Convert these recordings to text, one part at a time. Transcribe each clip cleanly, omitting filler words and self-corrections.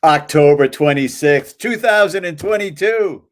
October 26th, 2022.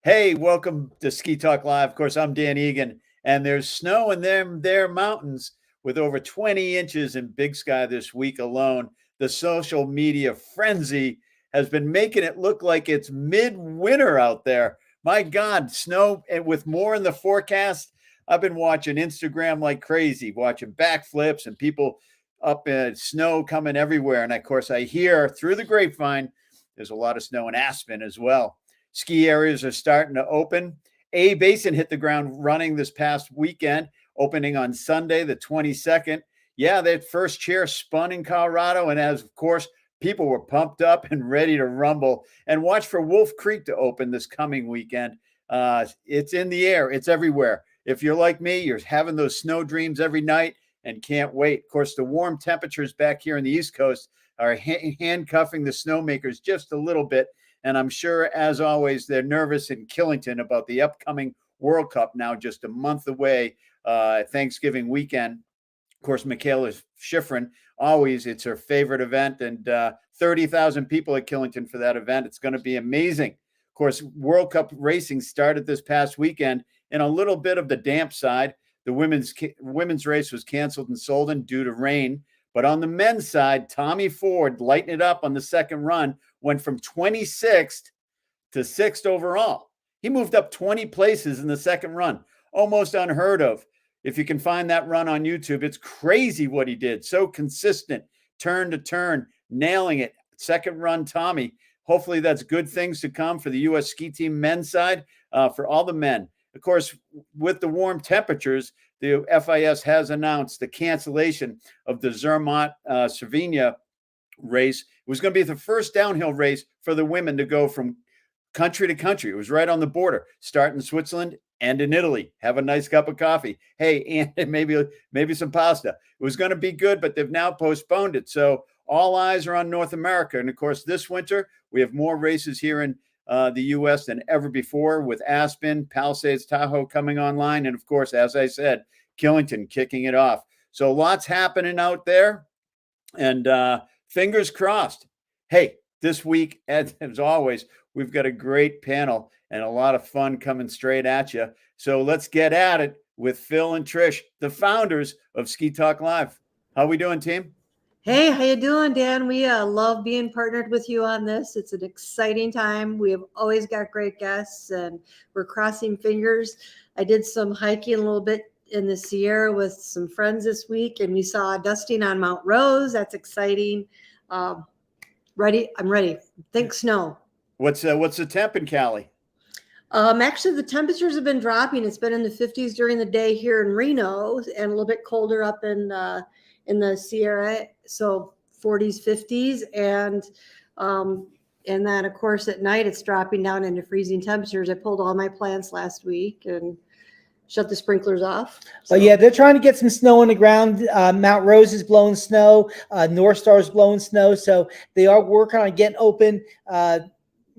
Hey, welcome to Ski Talk Live. Of course, I'm Dan Egan, and there's snow in their mountains with over 20 inches in Big Sky this week alone. The social media frenzy has been making it look like it's midwinter out there. My God, snow and with more in the forecast. I've been watching Instagram like crazy, watching backflips and people up in snow coming everywhere. And of course, I hear through the grapevine, there's a lot of snow in Aspen as well. Ski areas are starting to open. A Basin hit the ground running this past weekend, opening on Sunday, the 22nd. Yeah, that first chair spun in Colorado. And as of course, people were pumped up and ready to rumble. And watch for Wolf Creek to open this coming weekend. It's in the air. It's everywhere. If you're like me, you're having those snow dreams every night and can't wait. Of course, the warm temperatures back here in the East Coast are handcuffing the snowmakers just a little bit. And I'm sure, as always, they're nervous in Killington about the upcoming World Cup now just a month away, Thanksgiving weekend. Of course, Michaela Schifrin, always, it's her favorite event, and 30,000 people at Killington for that event. It's going to be amazing. Of course, World Cup racing started this past weekend in a little bit of the damp side. The women's race was canceled in Solden due to rain. But on the men's side, Tommy Ford lighting it up on the second run, went from 26th to 6th overall. He moved up 20 places in the second run. Almost unheard of. If you can find that run on YouTube, it's crazy what he did. So consistent, turn to turn, nailing it. Second run, Tommy. Hopefully that's good things to come for the U.S. ski team men's side, for all the men. Of course, with the warm temperatures, the FIS has announced the cancellation of the Zermatt-Cervenia race. It was going to be the first downhill race for the women to go from country to country. It was right on the border, start in Switzerland and in Italy. Have a nice cup of coffee. Hey, and maybe some pasta. It was going to be good, but they've now postponed it. So all eyes are on North America. And of course, this winter, we have more races here in the U.S. than ever before, with Aspen, Palisades, Tahoe coming online. And of course, as I said, Killington kicking it off. So lots happening out there, and fingers crossed. Hey, this week, as always, we've got a great panel and a lot of fun coming straight at you. So let's get at it with Phil and Trish, the founders of Ski Talk Live. How we doing, team? Hey, how you doing, Dan? We love being partnered with you on this. It's an exciting time. We have always got great guests, and we're crossing fingers. I did some hiking a little bit in the Sierra with some friends this week, and we saw dusting on Mount Rose. That's exciting. Ready? I'm ready. Think snow. What's the temp in Cali? Actually, the temperatures have been dropping. It's been in the 50s during the day here in Reno, and a little bit colder up in the Sierra, so 40s, 50s, and then of course at night it's dropping down into freezing temperatures. I pulled all my plants last week and shut the sprinklers off. So. But yeah, they're trying to get some snow on the ground. Mount Rose is blowing snow. North Star is blowing snow, so they are working on getting open.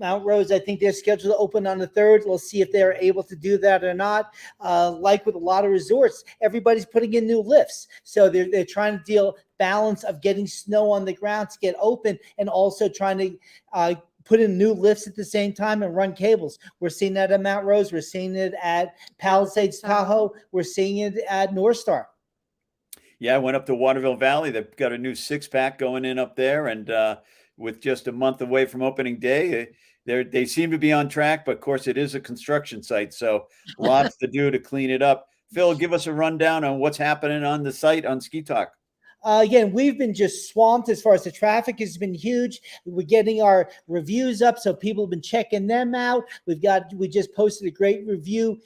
Mount Rose, I think they're scheduled to open on the 3rd. We'll see if they're able to do that or not. Like with a lot of resorts, everybody's putting in new lifts. So they're trying to deal balance of getting snow on the ground to get open, and also trying to put in new lifts at the same time and run cables. We're seeing that at Mount Rose. We're seeing it at Palisades, Tahoe. We're seeing it at North Star. Yeah, I went up to Waterville Valley. They've got a new 6-pack going in up there, and with just a month away from opening day, they seem to be on track, but of course it is a construction site, so lots to do to clean it up. Phil, give us a rundown on what's happening on the site on Ski Talk. Again, we've been just swamped as far as the traffic has been huge. We're getting our reviews up, so people have been checking them out. We just posted a great review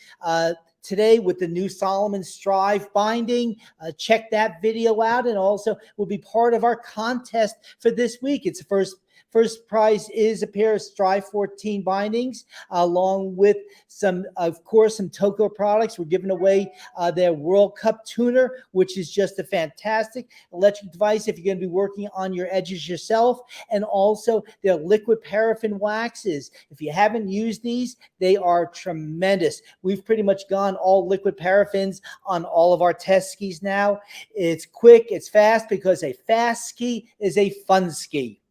today with the new Solomon Strive binding. Check that video out, and also will be part of our contest for this week. It's the First prize is a pair of Strive 14 bindings, along with some Toco products. We're giving away their World Cup tuner, which is just a fantastic electric device if you're going to be working on your edges yourself, and also their liquid paraffin waxes. If you haven't used these, they are tremendous. We've pretty much gone all liquid paraffins on all of our test skis now. It's quick, it's fast, because a fast ski is a fun ski.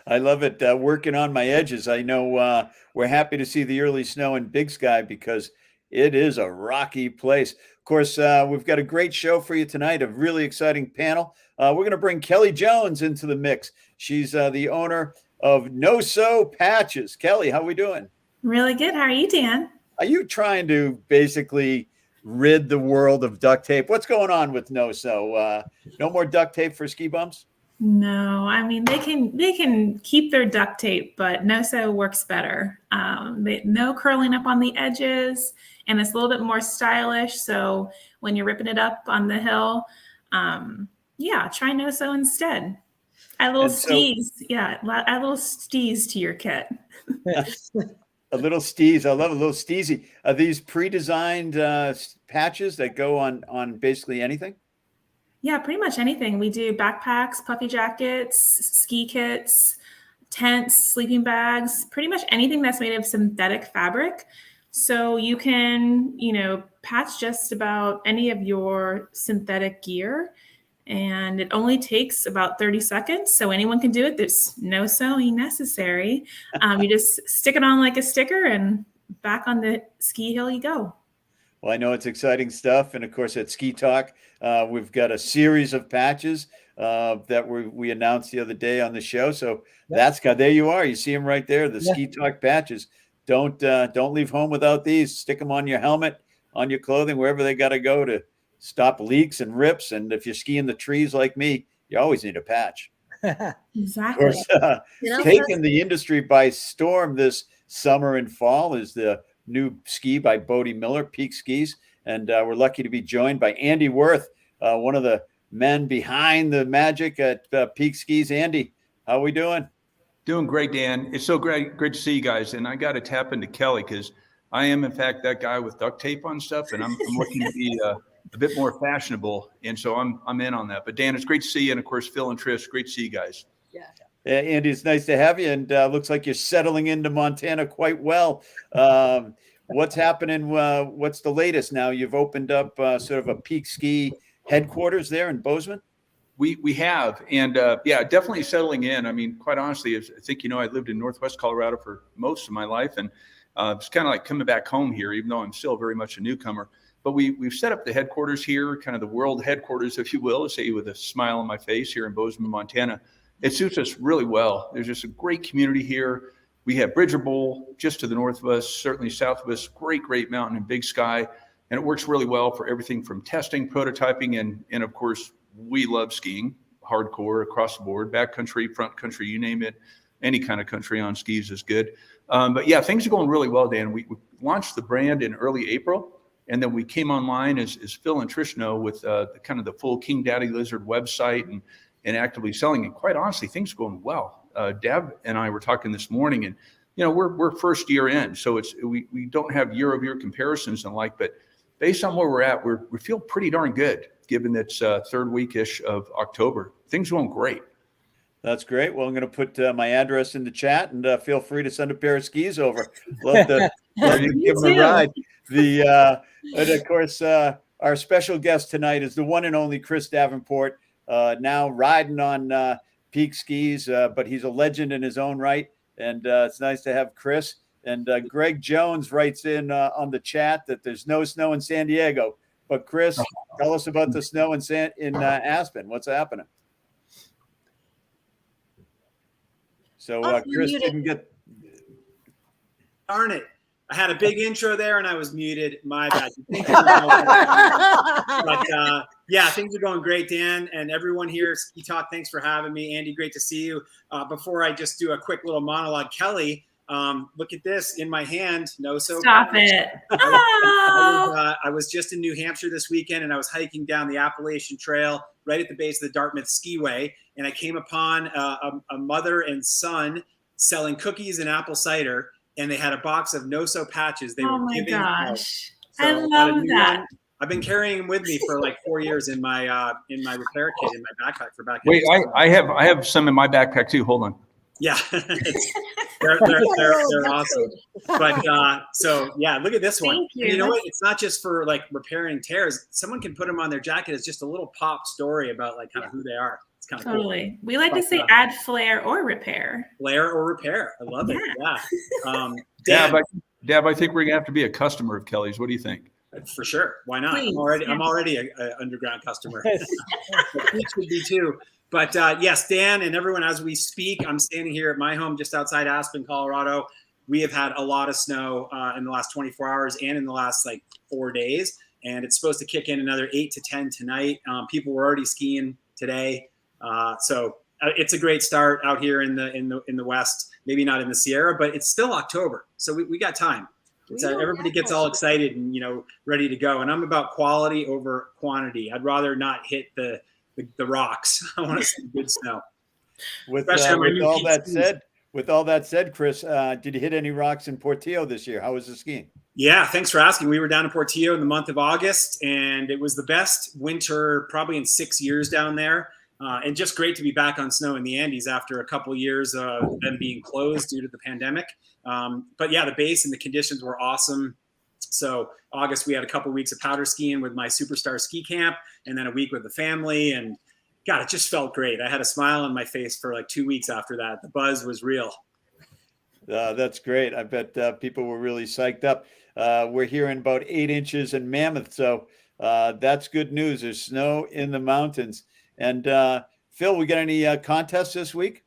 I love it. Working on my edges. I know we're happy to see the early snow in Big Sky because it is a rocky place. Of course, we've got a great show for you tonight, a really exciting panel. We're going to bring Kelli Jones into the mix. She's the owner of Noso Patches. Kelli, how we doing? Really good. How are you, Dan? Are you trying to basically rid the world of duct tape? What's going on with Noso? No more duct tape for ski bumps? No, I mean they can keep their duct tape, but Noso works better. No curling up on the edges, and it's a little bit more stylish. So when you're ripping it up on the hill, try Noso instead. Add little stees, add little stees to your kit. A little steez. I love a little steezy. Are these pre-designed patches that go on basically anything? Yeah, pretty much anything. We do backpacks, puffy jackets, ski kits, tents, sleeping bags, pretty much anything that's made of synthetic fabric. So you can, patch just about any of your synthetic gear. And it only takes about 30 seconds. So anyone can do it. There's no sewing necessary. You just stick it on like a sticker and back on the ski hill you go. Well, I know it's exciting stuff. And of course, at SkiTalk, we've got a series of patches that we announced the other day on the show. So there you are. You see them right there, the SkiTalk patches. Don't leave home without these. Stick them on your helmet, on your clothing, wherever they got to go to stop leaks and rips. And if you ski in the trees like me, you always need a patch. Exactly. Of course, taking the industry by storm this summer and fall is the new ski by Bodie Miller, Peak Skis. And we're lucky to be joined by Andy Wirth, one of the men behind the magic at Peak Skis. Andy, how are we doing? Doing great, Dan. It's so great to see you guys. And I got to tap into Kelli because I am, in fact, that guy with duct tape on stuff. And I'm looking to be a bit more fashionable. And so I'm in on that. But Dan, it's great to see you. And of course, Phil and Trish, great to see you guys. Yeah. Andy, it's nice to have you. And looks like you're settling into Montana quite well. What's happening? What's the latest now? You've opened up sort of a Peak Ski headquarters there in Bozeman? We have. And definitely settling in. I mean, quite honestly, I think, I lived in Northwest Colorado for most of my life. And it's kind of like coming back home here, even though I'm still very much a newcomer. But we've set up the headquarters here, kind of the world headquarters, if you will, say with a smile on my face here in Bozeman, Montana. It suits us really well. There's just a great community here. We have Bridger Bowl just to the north of us, certainly south of us, great mountain and Big Sky. And it works really well for everything from testing, prototyping, and of course, we love skiing, hardcore across the board, backcountry, front country, you name it. Any kind of country on skis is good. But yeah, things are going really well, Dan. We launched the brand in early April. And then we came online, as Phil and Trish know, with the full King Daddy Lizard website and actively selling it. Quite honestly, things are going well. Deb and I were talking this morning, and we're first year in, so we don't have year-over-year comparisons and but based on where we're at, we feel pretty darn good, given it's third week-ish of October. Things are going great. That's great. Well, I'm going to put my address in the chat, and feel free to send a pair of skis over. Love to give them a ride. And of course, our special guest tonight is the one and only Chris Davenport, now riding on Peak Skis, but he's a legend in his own right. And it's nice to have Chris. And Greg Jones writes in on the chat that there's no snow in San Diego. But Chris, tell us about the snow in Aspen. What's happening? So Chris didn't get. Darn it. I had a big intro there and I was muted. My bad. But things are going great, Dan, and everyone here at SkiTalk. Thanks for having me. Andy, great to see you. Before I just do a quick little monologue, Kelli, look at this in my hand. Noso. Stop it. I was just in New Hampshire this weekend and I was hiking down the Appalachian Trail right at the base of the Dartmouth Skiway. And I came upon a mother and son selling cookies and apple cider. And they had a box of Noso patches. They were giving out. So I love that. I've been carrying them with me for like 4 years in my repair kit in my backpack for back. Wait, I have some in my backpack too. Hold on. Yeah. They're awesome. But so yeah, look at this one. Thank you. And you know what? It's not just for like repairing tears. Someone can put them on their jacket as just a little pop story about like kind of who they are. It's kind of Totally. We like to say add flair or repair. Flair or repair. I love it. Yeah. Dab, I think we're gonna have to be a customer of Kelly's. What do you think? For sure. Why not? Please. I'm already an underground customer. Pete should be too. But yes, Dan and everyone, as we speak, I'm standing here at my home just outside Aspen, Colorado. We have had a lot of snow in the last 24 hours and in the last like 4 days. And it's supposed to kick in another 8 to 10 tonight. People were already skiing today. So it's a great start out here in the West, maybe not in the Sierra, but it's still October. So we got time. So everybody gets all excited and, ready to go. And I'm about quality over quantity. I'd rather not hit the rocks. I want to see good snow. With all that said, Chris, did you hit any rocks in Portillo this year? How was the skiing? Yeah, thanks for asking. We were down in Portillo in the month of August, and it was the best winter probably in 6 years down there. And just great to be back on snow in the Andes after a couple of years of them being closed due to the pandemic. But yeah, the base and the conditions were awesome. So August, we had a couple of weeks of powder skiing with my Superstar ski camp, and then a week with the family. And God, it just felt great. I had a smile on my face for like 2 weeks after that. The buzz was real. That's great. I bet people were really psyched up. We're hearing about 8 inches in Mammoth. So that's good news. There's snow in the mountains. And Phil, we got any contests this week?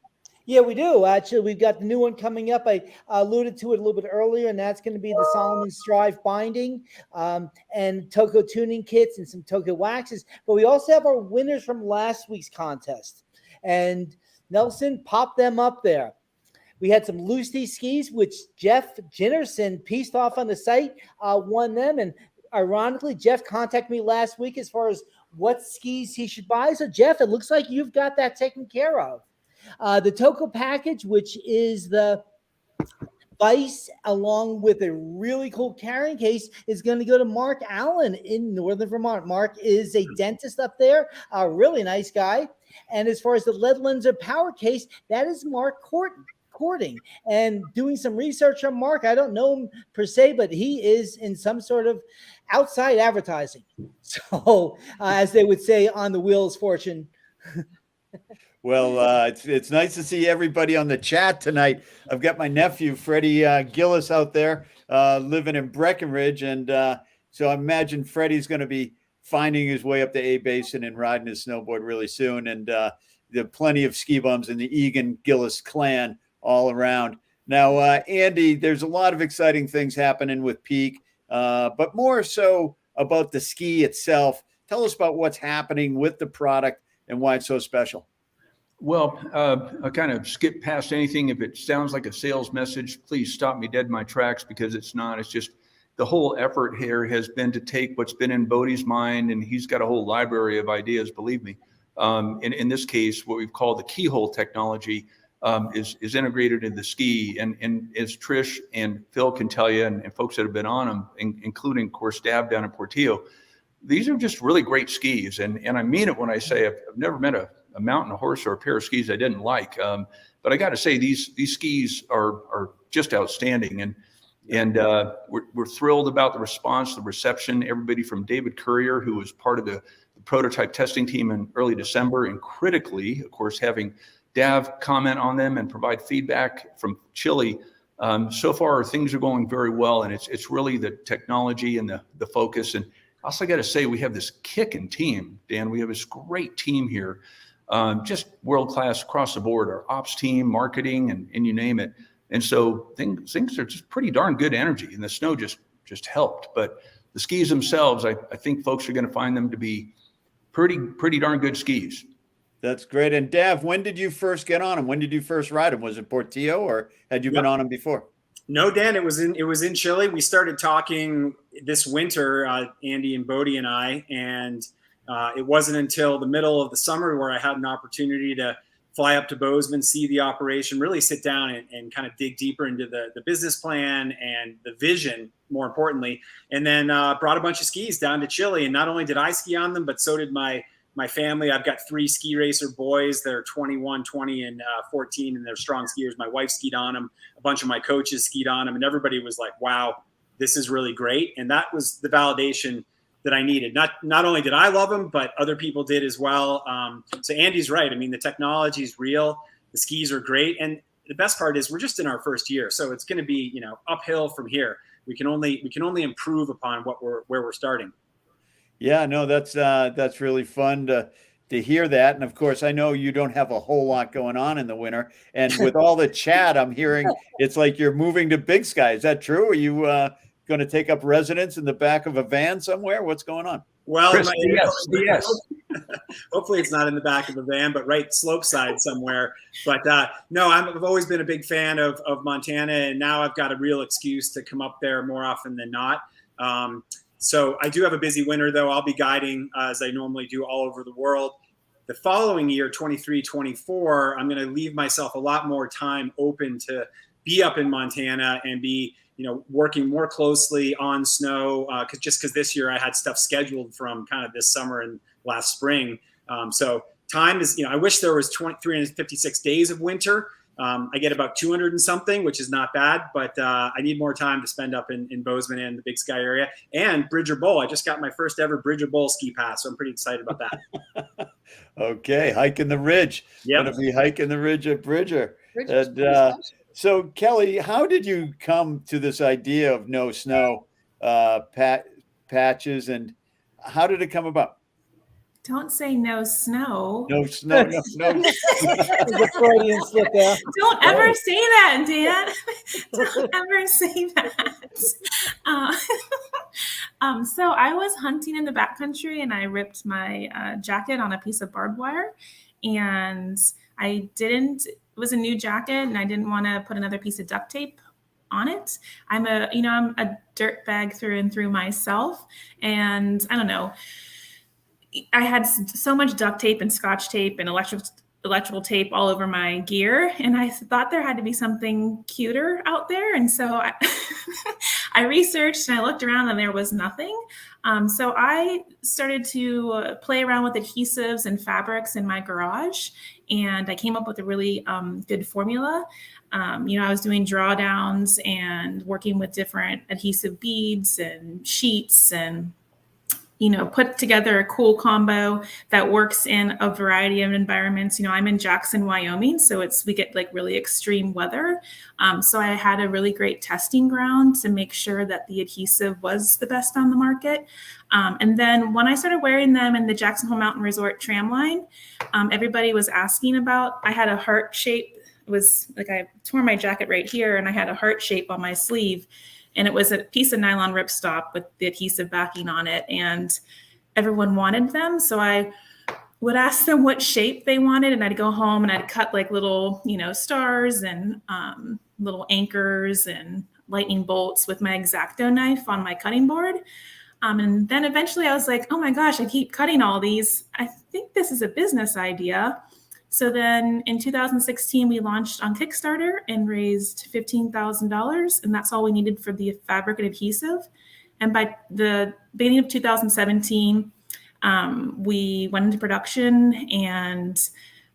Yeah, we do. Actually, we've got the new one coming up. I alluded to it a little bit earlier, and that's going to be the Solomon Strive binding and Toko tuning kits and some Toko waxes. But we also have our winners from last week's contest. And Nelson popped them up there. We had some loose D skis, which Jeff Jinnerson pieced off on the site, won them. And ironically, Jeff contacted me last week as far as what skis he should buy. So, Jeff, it looks like you've got that taken care of. The Toko package, which is the vise along with a really cool carrying case, is going to go to Mark Allen in Northern Vermont. Mark is a dentist up there, a really nice guy. And as far as the lead lenser power case, that is Mark Courting. And doing some research on Mark, I don't know him per se, but he is in some sort of outside advertising. So, as they would say on the Wheels Fortune. Well, it's nice to see everybody on the chat tonight. I've got my nephew, Freddie Gillis, out there living in Breckenridge. And so I imagine Freddie's going to be finding his way up the A-Basin and riding his snowboard really soon. And there are plenty of ski bums in the Egan Gillis clan all around. Now, Andy, there's a lot of exciting things happening with Peak, but more so about the ski itself. Tell us about what's happening with the product and why it's so special. Well, I kind of skip past anything. If it sounds like a sales message, please stop me dead in my tracks, because it's not. It's just the whole effort here has been to take what's been in Bodie's mind, and he's got a whole library of ideas, believe me. In this case, what we've called the keyhole technology is integrated in the ski. And as Trish and Phil can tell you, and folks that have been on them, including, of course, Dab down in Portillo, these are just really great skis. And I mean it when I say I've never met a mountain horse or a pair of skis I didn't like. But I got to say, these skis are just outstanding. And we're thrilled about the response, the reception. Everybody from David Courier, who was part of the prototype testing team in early December, and critically, of course, having Dav comment on them and provide feedback from Chile. So far, things are going very well, and it's really the technology and the focus. And also got to say, we have this kicking team, Dan. We have this great team here, just world-class across the board, our ops team, marketing, and you name it. And so things are just pretty darn good energy, and the snow just helped. But the skis themselves, I think folks are going to find them to be pretty darn good skis. That's great. And Dav, when did you first get on them? When did you first ride them? Was it Portillo, or had you been on them before? No, Dan, it was in Chile. We started talking this winter, Andy and Bodie and I, and it wasn't until the middle of the summer where I had an opportunity to fly up to Bozeman, see the operation, really sit down and kind of dig deeper into the business plan and the vision, more importantly, and then brought a bunch of skis down to Chile. And not only did I ski on them, but so did my my family. I've got 3 ski racer boys. They're 21, 20, and 14, and they're strong skiers. My wife skied on them. A bunch of my coaches skied on them, and everybody was like, wow, this is really great. And that was the validation that I needed. Not only did I love them, but other people did as well. So Andy's right. I mean, the technology is real. The skis are great. And the best part is we're just in our first year. So it's going to be, you know, uphill from here. We can only improve upon where we're starting. Yeah, no, that's really fun to hear that. And of course, I know you don't have a whole lot going on in the winter. And with all the chat I'm hearing, it's like you're moving to Big Sky. Is that true? Are you going to take up residence in the back of a van somewhere? What's going on? Well, Chris, yes. Hopefully it's not in the back of a van, but right slope side somewhere. But no, I've always been a big fan of Montana, and now I've got a real excuse to come up there more often than not. So I do have a busy winter, though. I'll be guiding as I normally do all over the world. The following year, 23, 24, I'm going to leave myself a lot more time open to be up in Montana and be, you know, working more closely on snow, because this year I had stuff scheduled from kind of this summer and last spring. So time is, you know, I wish there was 356 days of winter. I get about 200 and something, which is not bad, but I need more time to spend up in Bozeman and the Big Sky area. And Bridger Bowl, I just got my first ever Bridger Bowl ski pass, so I'm pretty excited about that. Okay, hiking the ridge. Yep. Going to be hiking the ridge at Bridger. And, so Kelli, how did you come to this idea of no snow patches, and how did it come about? Don't say no snow. No snow. No. The Freudian slip there. Don't ever say that, Dan. Don't ever say that. So I was hunting in the backcountry, and I ripped my jacket on a piece of barbed wire, and it was a new jacket, and I didn't want to put another piece of duct tape on it. I'm a dirt bag through and through myself, and I don't know. I had so much duct tape and scotch tape and electrical tape all over my gear, and I thought there had to be something cuter out there. And so I researched and I looked around, and there was nothing. So I started to play around with adhesives and fabrics in my garage, and I came up with a really good formula. I was doing drawdowns and working with different adhesive beads and sheets, and put together a cool combo that works in a variety of environments. I'm in Jackson, Wyoming, so we get like really extreme weather. So I had a really great testing ground to make sure that the adhesive was the best on the market. And then when I started wearing them in the Jackson Hole Mountain Resort tram line, everybody was asking about, I had a heart shape. It was like I tore my jacket right here, and I had a heart shape on my sleeve. And it was a piece of nylon ripstop with the adhesive backing on it, and everyone wanted them. So I would ask them what shape they wanted, and I'd go home and I'd cut like little, stars and little anchors and lightning bolts with my X-Acto knife on my cutting board. And then eventually I was like, oh my gosh, I keep cutting all these. I think this is a business idea. So then in 2016, we launched on Kickstarter and raised $15,000, and that's all we needed for the fabric and adhesive. And by the beginning of 2017, we went into production, and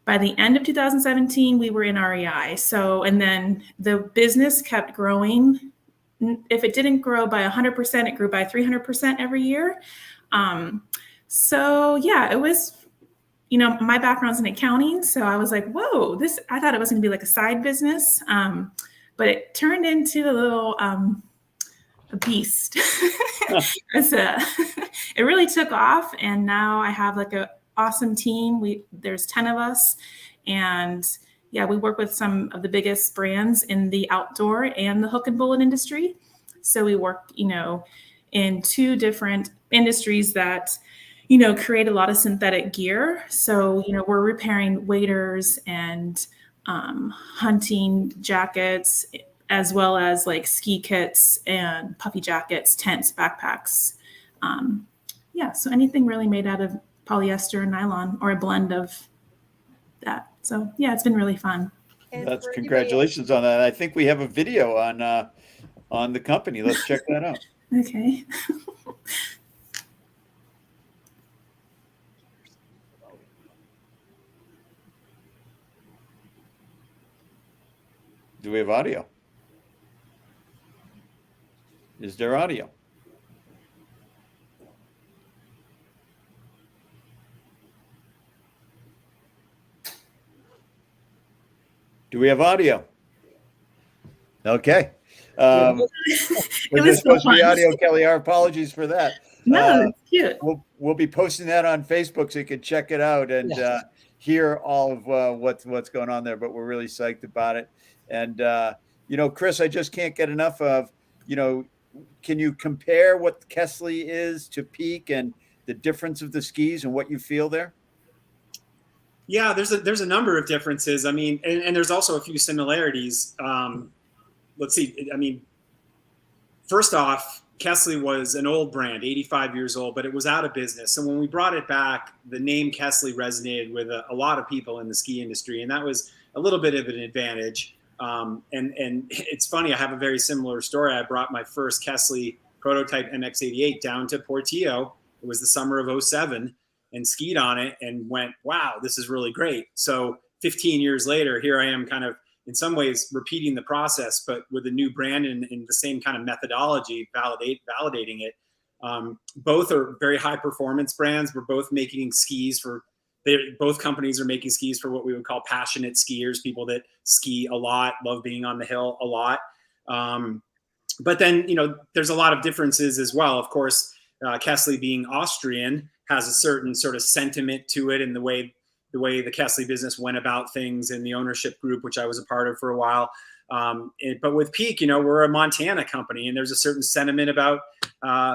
by the end of 2017, we were in REI. And then the business kept growing. If it didn't grow by 100%, it grew by 300% every year. It was, my background's in accounting. So I was like, whoa, I thought it was going to be like a side business. But it turned into a little a beast. It really took off. And now I have like an awesome team. There's 10 of us. And we work with some of the biggest brands in the outdoor and the hook and bullet industry. So we work, in 2 different industries that create a lot of synthetic gear. So, we're repairing waders and hunting jackets, as well as like ski kits and puffy jackets, tents, backpacks. So anything really made out of polyester and nylon, or a blend of that. So it's been really fun. That's congratulations on that. I think we have a video on the company. Let's check that out. Okay. Do we have audio? Is there audio? Do we have audio? Okay. Was there supposed to be audio, Kelly? Our apologies for that. No, it's cute. We'll be posting that on Facebook so you can check it out and hear all of what's going on there. But we're really psyched about it. And Chris, I just can't get enough of, can you compare what Kelli is to Peak and the difference of the skis and what you feel there? Yeah, there's a number of differences. I mean, and there's also a few similarities. Let's see. I mean, first off, Kelli was an old brand, 85 years old, but it was out of business. So when we brought it back, the name Kelli resonated with a lot of people in the ski industry, and that was a little bit of an advantage. And it's funny, I have a very similar story. I brought my first Kelli prototype MX88 down to Portillo. It was the summer of 2007. And skied on it and went, wow, this is really great. So 15 years later, here I am kind of in some ways repeating the process, but with a new brand and in the same kind of methodology, validating it. Both are very high performance brands. We're both making skis both companies are making skis for what we would call passionate skiers, people that ski a lot, love being on the hill a lot. But then, there's a lot of differences as well. Of course, Kelli being Austrian has a certain sort of sentiment to it, and the way the Kelli business went about things in the ownership group, which I was a part of for a while. But with Peak, we're a Montana company, and there's a certain sentiment about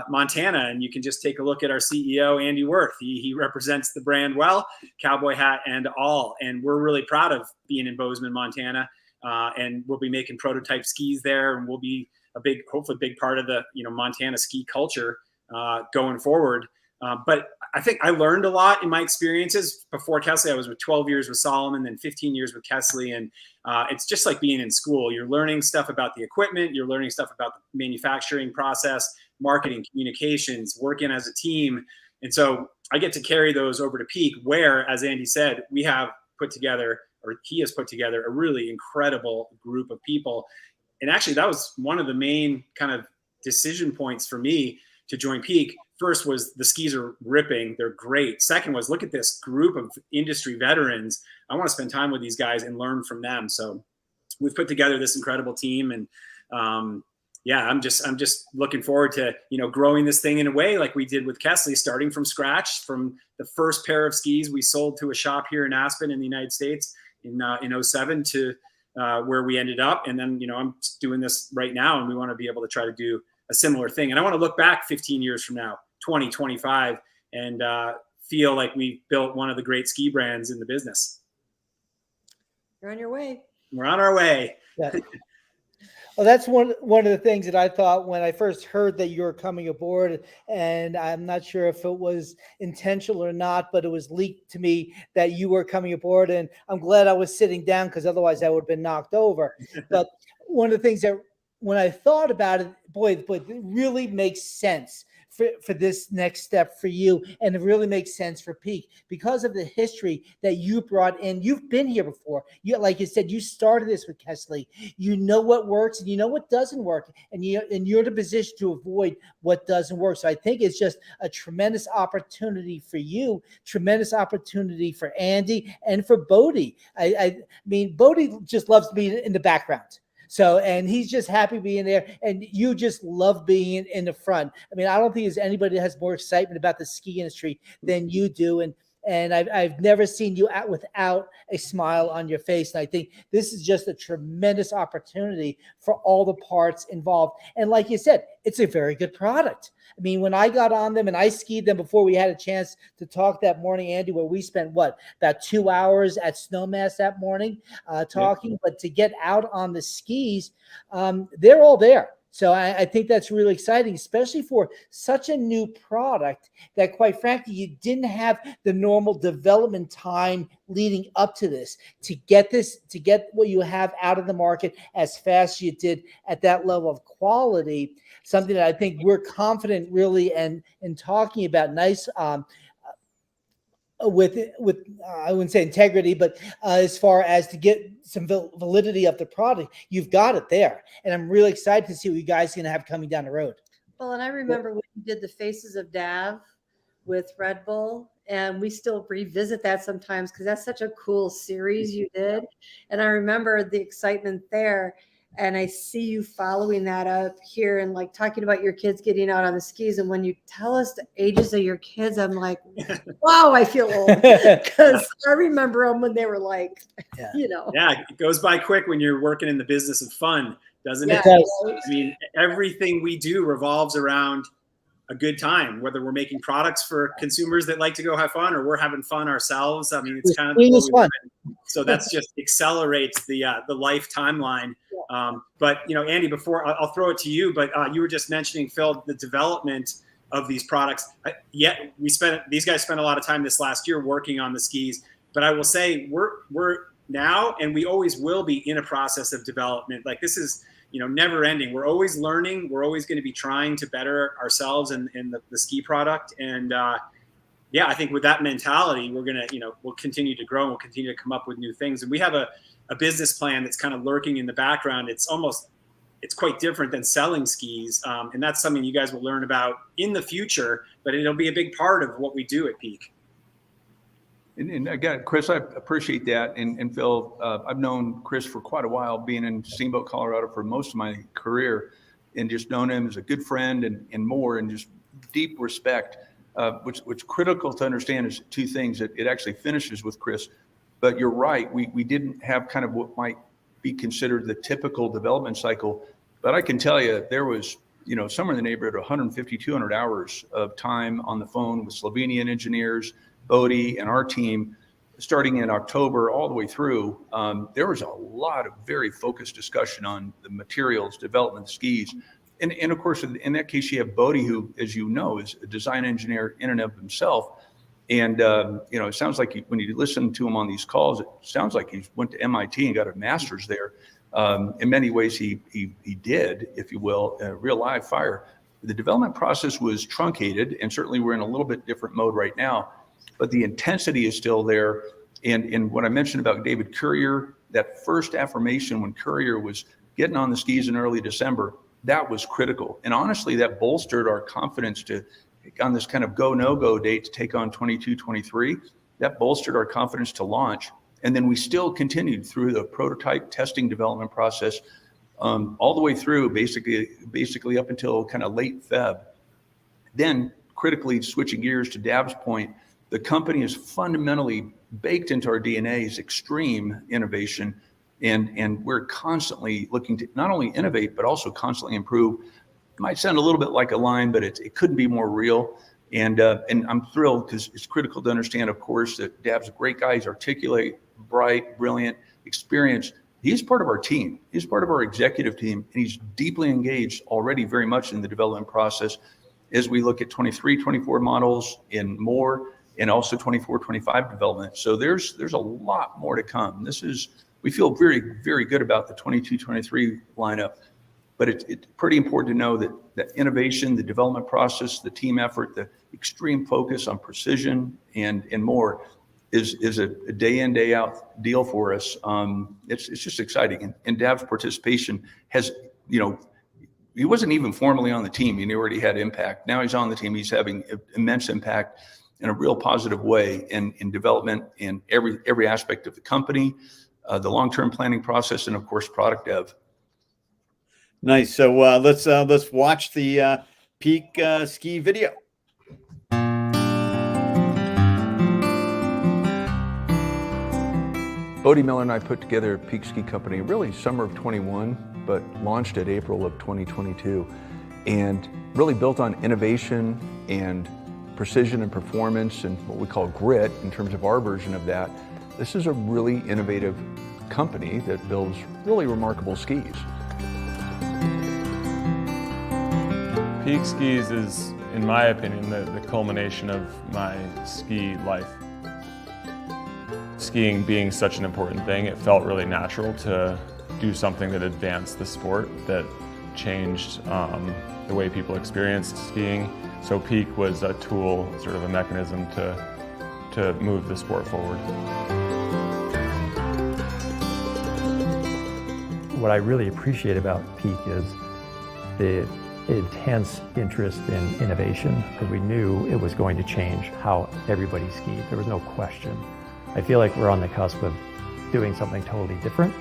Montana. And you can just take a look at our CEO, Andy Wirth. He represents the brand well, cowboy hat and all. And we're really proud of being in Bozeman, Montana. And we'll be making prototype skis there, and we'll be hopefully big part of the Montana ski culture going forward. But I think I learned a lot in my experiences. Before Kelli, I was with 12 years with Solomon, then 15 years with Kelli. And it's just like being in school. You're learning stuff about the equipment. You're learning stuff about the manufacturing process, marketing, communications, working as a team. And so I get to carry those over to Peak, where, as Andy said, he has put together a really incredible group of people. And actually, that was one of the main kind of decision points for me to join Peak. First was the skis are ripping. They're great. Second was, look at this group of industry veterans. I want to spend time with these guys and learn from them. So we've put together this incredible team. And I'm just looking forward to, growing this thing in a way like we did with Kelli, starting from scratch, from the first pair of skis we sold to a shop here in Aspen in the United States in 2007 to where we ended up. And then, I'm doing this right now, and we want to be able to try to do a similar thing. And I want to look back 15 years from now, 2025, and feel like we built one of the great ski brands in the business. You're on your way. We're on our way. Yeah. Well, that's one of the things that I thought when I first heard that you were coming aboard, and I'm not sure if it was intentional or not, but it was leaked to me that you were coming aboard, and I'm glad I was sitting down, because otherwise I would have been knocked over. But one of the things that when I thought about it, it really makes sense for this next step for you, and it really makes sense for Peak because of the history that you brought in. You've been here before. Like you said, you started this with Kelli. You know what works and you know what doesn't work, and you're in a position to avoid what doesn't work. So I think it's just a tremendous opportunity for you, tremendous opportunity for Andy and for Bodie. I mean, Bodie just loves being in the background. So, and he's just happy being there, and you just love being in the front. I mean, I don't think there's anybody that has more excitement about the ski industry than you do. And I've never seen you out without a smile on your face. And I think this is just a tremendous opportunity for all the parts involved. And like you said, it's a very good product. I mean, when I got on them and I skied them before we had a chance to talk that morning, Andy, where we spent about 2 hours at Snowmass that morning talking, yeah. But to get out on the skis, they're all there. So I think that's really exciting, especially for such a new product that, quite frankly, you didn't have the normal development time leading up to this, to get what you have out of the market as fast as you did at that level of quality, something that I think we're confident really in talking about. Nice with I wouldn't say integrity, but as far as to get some validity of the product, you've got it there. And I'm really excited to see what you guys are going to have coming down the road. Well, and I remember when you did the Faces of Dav with Red Bull, and we still revisit that sometimes because that's such a cool series you did. And I remember the excitement there. And I see you following that up here and like talking about your kids getting out on the skis. And when you tell us the ages of your kids, I'm like, wow, I feel old because I remember them when they were like, you know. Yeah, it goes by quick when you're working in the business of fun, doesn't Yeah, it? It does. I mean, everything we do revolves around a good time, whether we're making products for consumers that like to go have fun or we're having fun ourselves. I mean, it's kind of fun. so that's just accelerates the life timeline. But you know, Andy, before I'll throw it to you, but you were just mentioning, Phil, the development of these products. These guys spent a lot of time this last year working on the skis, but I will say we're now and we always will be in a process of development. Like this is, you know, never ending. We're always learning. We're always going to be trying to better ourselves in the ski product. And yeah, I think with that mentality, we're going to, you know, we'll continue to grow and we'll continue to come up with new things. And we have a business plan that's kind of lurking in the background. It's quite different than selling skis. And that's something you guys will learn about in the future, but it'll be a big part of what we do at Peak. And again, Chris, I appreciate that. And Phil, I've known Chris for quite a while, being in Steamboat, Colorado for most of my career, and just known him as a good friend and more, and just deep respect. Which critical to understand is two things. It actually finishes with Chris, but you're right. We didn't have kind of what might be considered the typical development cycle, but I can tell you there was, you know, somewhere in the neighborhood of 150, 200 hours of time on the phone with Slovenian engineers, Bodie and our team, starting in October all the way through. There was a lot of very focused discussion on the materials, development, skis. And of course, in that case, you have Bodie, who, as you know, is a design engineer in and of himself. And, you know, it sounds like when you listen to him on these calls, it sounds like he went to MIT and got a master's there. In many ways, he did, if you will, a real live fire. The development process was truncated, and certainly we're in a little bit different mode right now, but the intensity is still there. And what I mentioned about David Courier, that first affirmation when Courier was getting on the skis in early December, that was critical. And honestly, that bolstered our confidence to, on this kind of go, no-go date to take on 22, 23, that bolstered our confidence to launch. And then we still continued through the prototype testing development process all the way through basically up until kind of late Feb. Then critically switching gears to Dav's point, the company is fundamentally baked into our DNA is extreme innovation. And we're constantly looking to not only innovate, but also constantly improve. It might sound a little bit like a line, but it couldn't be more real. And I'm thrilled because it's critical to understand, of course, that Dav's a great guy. He's articulate, bright, brilliant, experienced. He's part of our team. He's part of our executive team, and he's deeply engaged already very much in the development process as we look at 23, 24 models and more, and also 24, 25 development. So there's a lot more to come. We feel very, very good about the 22, 23 lineup, but it's pretty important to know that innovation, the development process, the team effort, the extreme focus on precision and more is a day in, day out deal for us. It's just exciting. And Dav's participation has, you know, he wasn't even formally on the team. He already had impact. Now he's on the team. He's having immense impact in a real positive way in development in every aspect of the company, the long-term planning process, and of course, product dev. Nice. So let's watch the Peak ski video. Bodie Miller and I put together Peak Ski Company really summer of 21, but launched it April of 2022, and really built on innovation and precision and performance and what we call grit in terms of our version of that. This is a really innovative company that builds really remarkable skis. Peak Skis is, in my opinion, the culmination of my ski life. Skiing being such an important thing, it felt really natural to do something that advanced the sport, that changed the way people experienced skiing. So Peak was a tool, sort of a mechanism to to move the sport forward. What I really appreciate about Peak is the intense interest in innovation, because we knew it was going to change how everybody skied. There was no question. I feel like we're on the cusp of doing something totally different,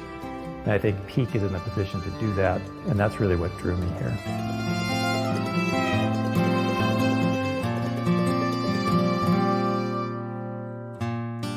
and I think Peak is in the position to do that, and that's really what drew me here.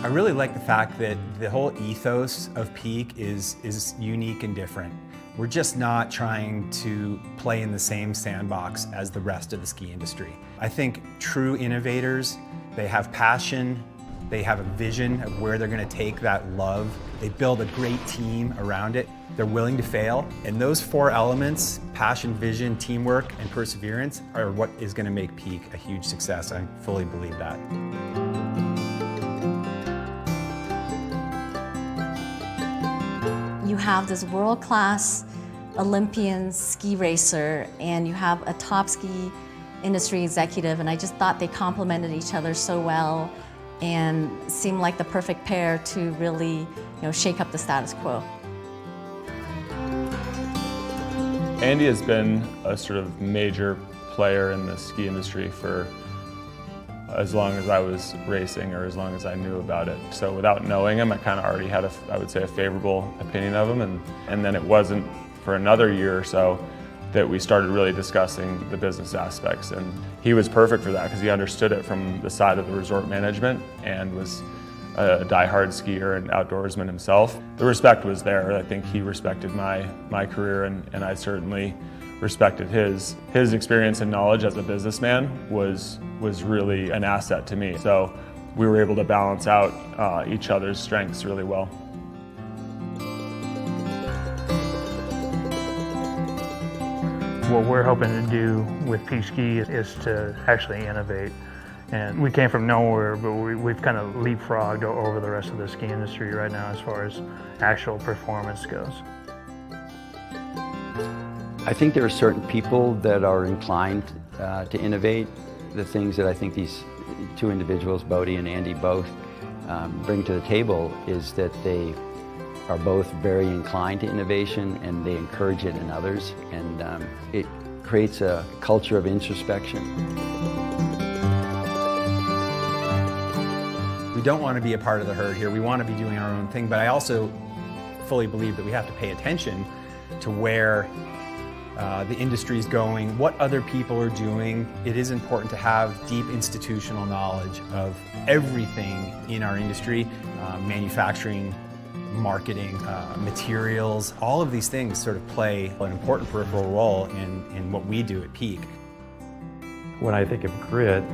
I really like the fact that the whole ethos of Peak is unique and different. We're just not trying to play in the same sandbox as the rest of the ski industry. I think true innovators, they have passion, they have a vision of where they're going to take that love. They build a great team around it. They're willing to fail. And those four elements, passion, vision, teamwork, and perseverance, are what is going to make Peak a huge success. I fully believe that. You have this world-class Olympian ski racer, and you have a top ski industry executive, and I just thought they complemented each other so well and seemed like the perfect pair to really, shake up the status quo. Andy has been a sort of major player in the ski industry for as long as I was racing, or as long as I knew about it. So without knowing him, I kind of already had I would say a favorable opinion of him. And then it wasn't for another year or so that we started really discussing the business aspects. And he was perfect for that, because he understood it from the side of the resort management and was a diehard skier and outdoorsman himself. The respect was there. I think he respected my career, and I certainly respected his. His experience and knowledge as a businessman was really an asset to me. So we were able to balance out each other's strengths really well. What we're hoping to do with Peak Ski is to actually innovate. And we came from nowhere, but we've kind of leapfrogged over the rest of the ski industry right now as far as actual performance goes. I think there are certain people that are inclined to innovate. The things that I think these two individuals, Bodie and Andy, both bring to the table is that they are both very inclined to innovation, and they encourage it in others, and it creates a culture of introspection. We don't want to be a part of the herd here. We want to be doing our own thing, but I also fully believe that we have to pay attention to where the industry is going, what other people are doing. It is important to have deep institutional knowledge of everything in our industry, manufacturing, marketing, materials. All of these things sort of play an important peripheral role in what we do at Peak. When I think of grit,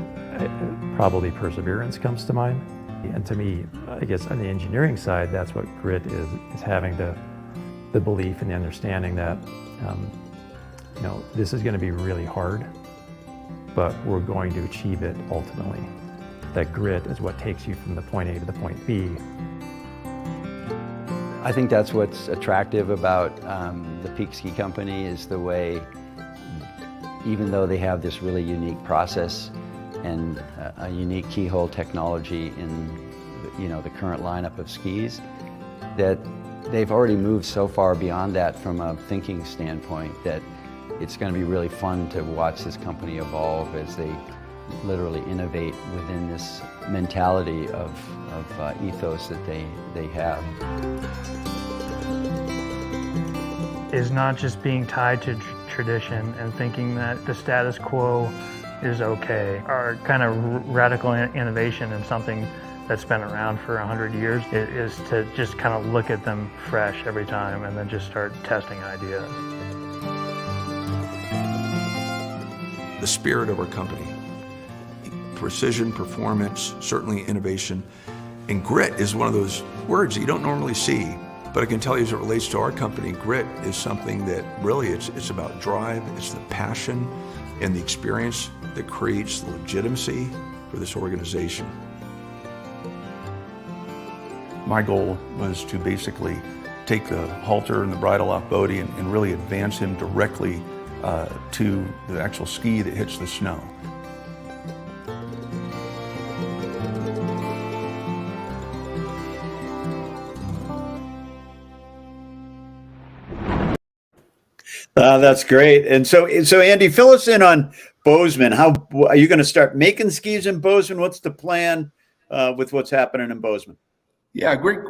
probably perseverance comes to mind. And to me, I guess on the engineering side, that's what grit is having the belief and the understanding that this is going to be really hard, but we're going to achieve it ultimately. That grit is what takes you from the point A to the point B. I think that's what's attractive about the Peak Ski Company, is the way, even though they have this really unique process and a unique keyhole technology in the current lineup of skis, that they've already moved so far beyond that from a thinking standpoint that it's going to be really fun to watch this company evolve as they literally innovate within this mentality of ethos that they have. Is not just being tied to tradition and thinking that the status quo is okay. Our kind of radical innovation in something that's been around for 100 years is to just kind of look at them fresh every time and then just start testing ideas. The spirit of our company, precision, performance, certainly innovation, and grit is one of those words that you don't normally see. But I can tell you, as it relates to our company, grit is something that really it's about drive, it's the passion and the experience that creates the legitimacy for this organization. My goal was to basically take the halter and the bridle off Bodie and really advance him directly to the actual ski that hits the snow. That's great. And so Andy, fill us in on Bozeman. How are you going to start making skis in Bozeman? What's the plan with what's happening in Bozeman? Yeah, great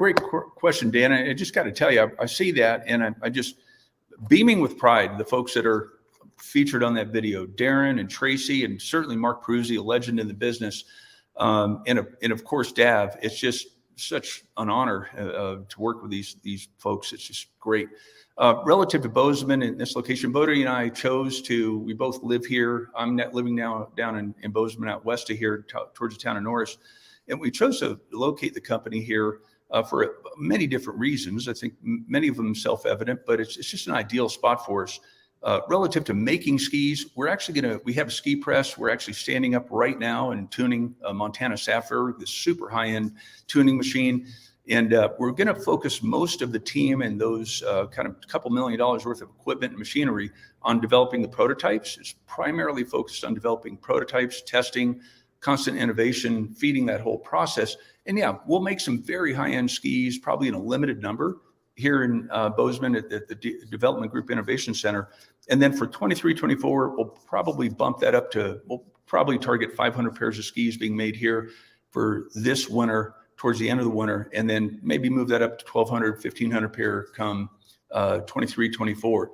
question, Dan. I just got to tell you, I see that, and I just beaming with pride. The folks that are featured on that video, Darren and Tracy, and certainly Mark Peruzzi, a legend in the business, and of course Dav. It's just such an honor to work with these folks. It's just great. Relative to Bozeman and this location, Bodie and I we both live here. I'm living now down in Bozeman, out west of here, towards the town of Norris. And we chose to locate the company here for many different reasons. I think many of them self-evident, but it's just an ideal spot for us. Relative to making skis, we have a ski press. We're actually standing up right now and tuning a Montana Sapphire, this super high-end tuning machine. And we're going to focus most of the team and those kind of couple $1 million worth of equipment and machinery on developing the prototypes. It's primarily focused on developing prototypes, testing, constant innovation, feeding that whole process. And yeah, we'll make some very high-end skis, probably in a limited number here in Bozeman at the Development Group Innovation Center. And then for 23, 24, we'll probably bump that up we'll probably target 500 pairs of skis being made here for this winter, towards the end of the winter, and then maybe move that up to 1,200, 1,500 pair come 23, 24.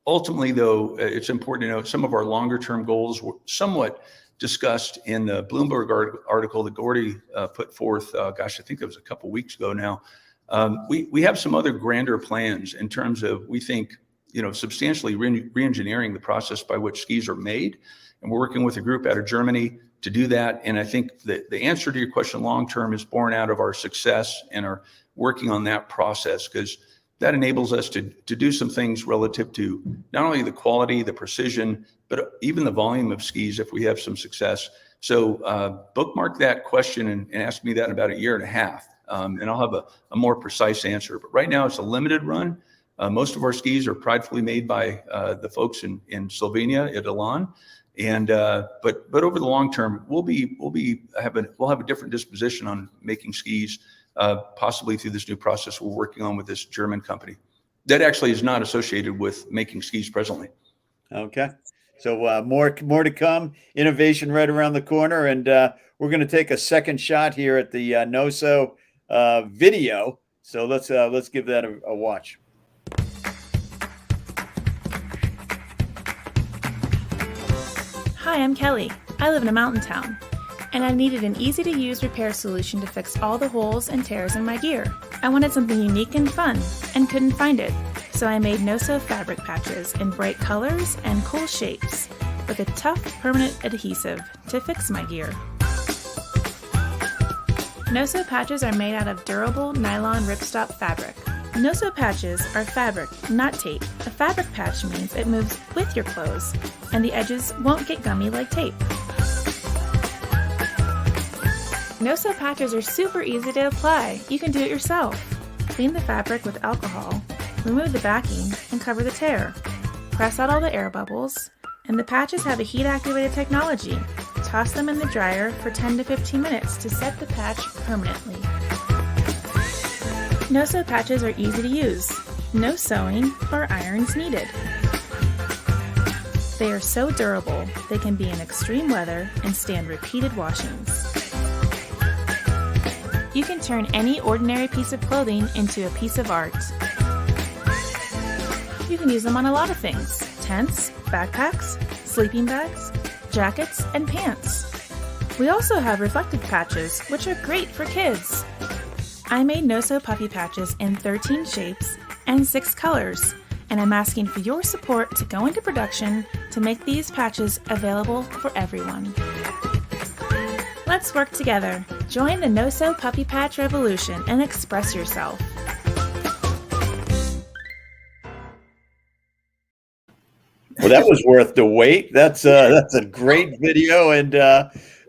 Ultimately, though, it's important to note some of our longer-term goals were somewhat discussed in the Bloomberg article that Gordy put forth. I think that was a couple weeks ago now. We have some other grander plans in terms of, we think, substantially re-engineering the process by which skis are made. And we're working with a group out of Germany to do that. And I think that the answer to your question long-term is born out of our success and our working on that process, because that enables us to do some things relative to not only the quality, the precision, but even the volume of skis if we have some success. So bookmark that question and ask me that in about a year and a half. And I'll have a more precise answer. But right now it's a limited run. Most of our skis are pridefully made by the folks in Slovenia at Elan. And but over the long term, we'll have a different disposition on making skis, possibly through this new process we're working on with this German company that actually is not associated with making skis presently. Okay, so more to come. Innovation right around the corner, and we're going to take a second shot here at the Noso video. So let's give that a watch. Hi, I'm Kelly. I live in a mountain town, and I needed an easy-to-use repair solution to fix all the holes and tears in my gear. I wanted something unique and fun, and couldn't find it, so I made Noso fabric patches in bright colors and cool shapes, with a tough, permanent adhesive to fix my gear. Noso patches are made out of durable nylon ripstop fabric. Noso patches are fabric, not tape. A fabric patch means it moves with your clothes, and the edges won't get gummy like tape. Noso patches are super easy to apply. You can do it yourself. Clean the fabric with alcohol, remove the backing, and cover the tear. Press out all the air bubbles, and the patches have a heat-activated technology. Toss them in the dryer for 10 to 15 minutes to set the patch permanently. Noso patches are easy to use. No sewing or irons needed. They are so durable, they can be in extreme weather and stand repeated washings. You can turn any ordinary piece of clothing into a piece of art. You can use them on a lot of things: tents, backpacks, sleeping bags, jackets, and pants. We also have reflective patches, which are great for kids. I made Noso puffy patches in 13 shapes and 6 colors, and I'm asking for your support to go into production to make these patches available for everyone. Let's work together. Join the Noso Puppy Patch revolution and express yourself. Well, that was worth the wait. That's a great video, and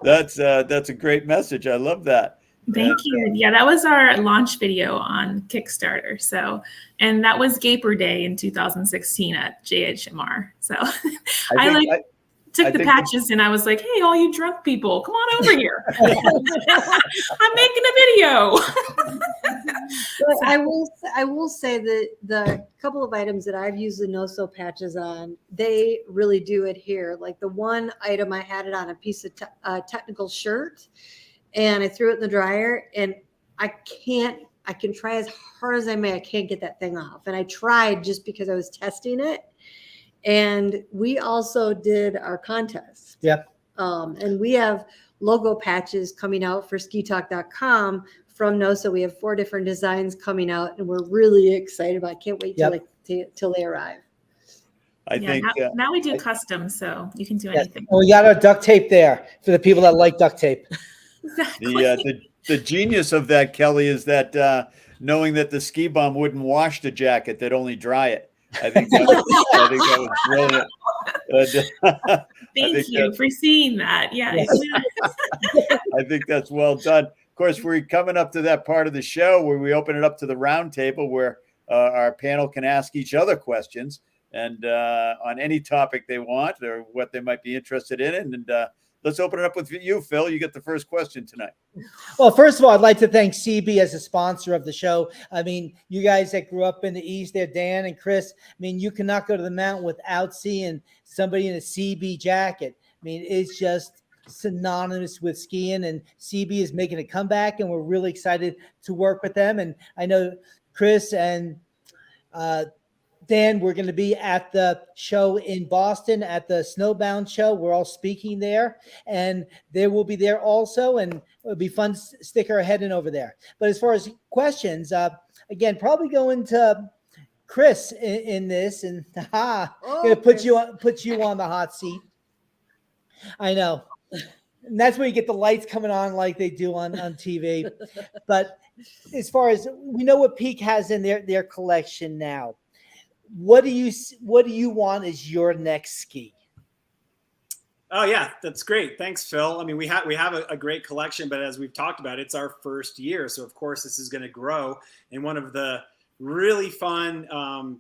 that's a great message. I love that. Thank you. Yeah, that was our launch video on Kickstarter. So, and that was Gaper Day in 2016 at JHMR. So, Took the patches and I was like, hey, all you drunk people, come on over here. I'm making a video. But I will say that the couple of items that I've used the Noso patches on, they really do adhere. Like the one item, I had it on a piece of technical shirt and I threw it in the dryer and I can try as hard as I may. I can't get that thing off. And I tried just because I was testing it. And we also did our contest. Yep. And we have logo patches coming out for SkiTalk.com from Noso. We have 4 different designs coming out, and we're really excited about it. Can't wait till they arrive. I think now we do custom, so you can do anything. And we got our duct tape there for the people that like duct tape. Exactly. The genius of that, Kelly, is that knowing that the ski bum wouldn't wash the jacket, they'd only dry it. I think that was brilliant. Thank you for seeing that. Yeah. I think that's well done. Of course, we're coming up to that part of the show where we open it up to the round table where our panel can ask each other questions and on any topic they want or what they might be interested in. And let's open it up with you, Phil. You get the first question tonight. Well, first of all, I'd like to thank CB as a sponsor of the show. I mean, you guys that grew up in the East there, Dan and Chris, I mean, you cannot go to the mountain without seeing somebody in a CB jacket. I mean, it's just synonymous with skiing, and CB is making a comeback, and we're really excited to work with them. And I know Chris and Dan, we're going to be at the show in Boston at the Snowbound show. We're all speaking there, and they will be there also, and it'll be fun to stick our head in over there. But as far as questions, again, probably going to Chris in this, and gonna put you on the hot seat. I know, and that's where you get the lights coming on like they do on TV. But as far as we know, what Peak has in their collection now. What do you want as your next ski? Oh yeah, that's great. Thanks, Phil. I mean, we have a great collection, but as we've talked about, it's our first year, so of course this is going to grow. And one of the really fun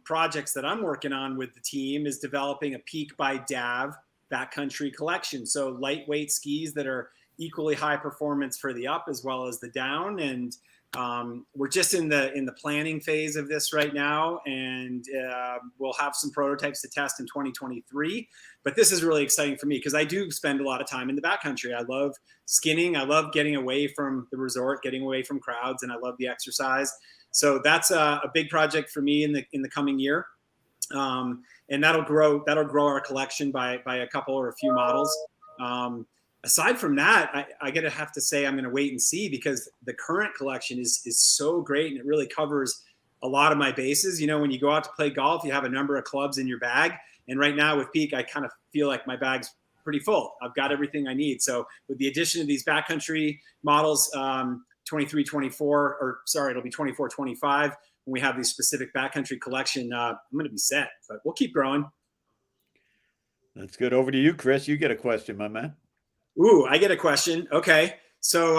projects that I'm working on with the team is developing a Peak by Dav backcountry collection. So lightweight skis that are equally high performance for the up as well as the down. And we're just in the planning phase of this right now, and we'll have some prototypes to test in 2023. But this is really exciting for me because I do spend a lot of time in the backcountry. I love skinning. I love getting away from the resort, getting away from crowds, and I love the exercise. So that's a big project for me in the coming year, and that'll grow our collection by a couple or a few models. Aside from that, I gotta have to say I'm gonna wait and see because the current collection is so great and it really covers a lot of my bases. You know, when you go out to play golf, you have a number of clubs in your bag. And right now with Peak, I kind of feel like my bag's pretty full. I've got everything I need. So with the addition of these backcountry models, 23, 24, or sorry, it'll be 24, 25. When we have these specific backcountry collection, I'm gonna be set, but we'll keep growing. That's good. Over to you, Chris. You get a question, my man. Ooh, I get a question. Okay. So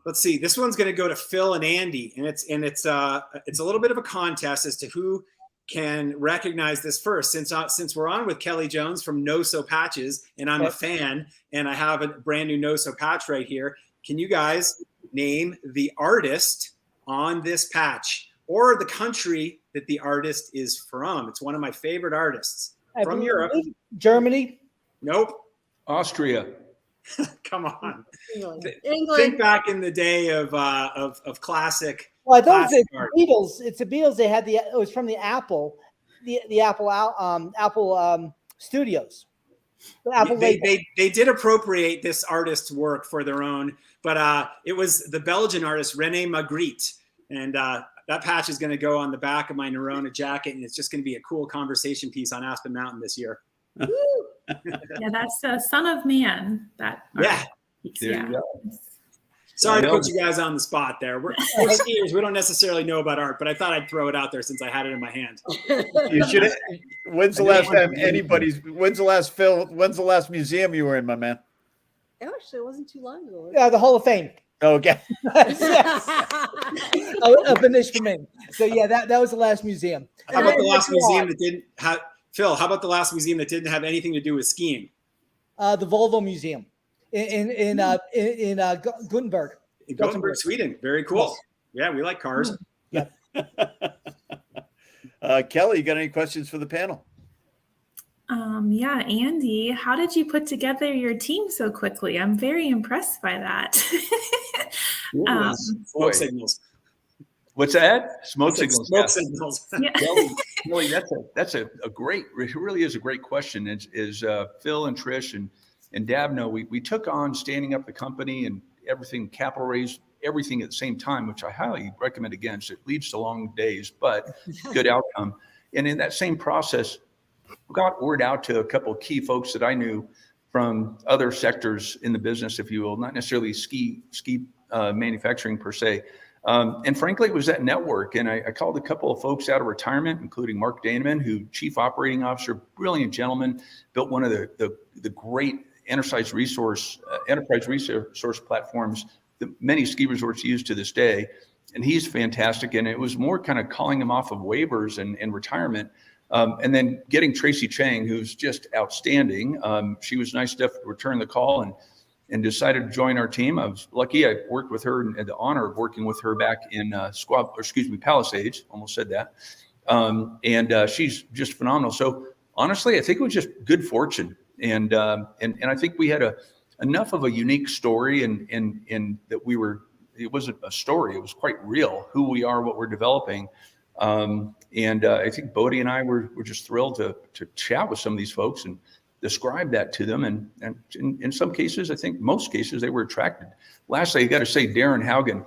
let's see. This one's going to go to Phil and Andy, and it's a little bit of a contest as to who can recognize this first. Since we're on with Kelly Jones from Noso Patches, and I'm a fan, and I have a brand new Noso patch right here. Can you guys name the artist on this patch or the country that the artist is from? It's one of my favorite artists from Europe. Germany? Nope. Austria. Come on. England. Think back in the day of classic. Well, I thought it's the Beatles. It's the Beatles. They had it was from the Apple, the Apple Studios. They did appropriate this artist's work for their own, but it was the Belgian artist René Magritte, and that patch is going to go on the back of my Nerona jacket, and it's just going to be a cool conversation piece on Aspen Mountain this year. Yeah, that's Son of Man. There you go. Sorry to put you guys on the spot there. We're skiers. We don't necessarily know about art, but I thought I'd throw it out there since I had it in my hand. You should. When's the last museum you were in, my man? Actually, it wasn't too long ago. Yeah, the Hall of Fame. Okay. Up in Ishmael. So yeah, that was the last museum. How about the last museum that didn't have Phil? How about the last museum that didn't have anything to do with skiing? the Volvo Museum in Gothenburg. In Gothenburg, Sweden. Very cool. Yes. Yeah, we like cars. Yep. Kelli, you got any questions for the panel? Yeah, Andy, how did you put together your team so quickly? I'm very impressed by that. Smoke signals. What's that? Smoke signals. Smoke signals. Yeah. Kelli, that's a great, it really is a great question. Is Phil and Trish and Dab know, we took on standing up the company and everything, capital raise, everything at the same time, which I highly recommend against. It leads to long days, but good outcome. And in that same process, got word out to a couple of key folks that I knew from other sectors in the business, if you will, not necessarily ski manufacturing per se. And frankly, it was that network. And I called a couple of folks out of retirement, including Mark Daneman, who Chief Operating Officer, brilliant gentleman, built one of the great enterprise resource platforms that many ski resorts use to this day. And he's fantastic. And it was more kind of calling him off of waivers and retirement. And then getting Tracy Chang, who's just outstanding. She was nice enough to return the call and decided to join our team. I was lucky. I worked with her and had the honor of working with her back in Palisades. Almost said that. And she's just phenomenal. So honestly, I think it was just good fortune. And I think we had enough of a unique story and that it wasn't a story. It was quite real, who we are, what we're developing. I think Bodie and I were just thrilled to chat with some of these folks and describe that to them. And in some cases, I think most cases, they were attracted. Lastly, I got to say, Darren Haugen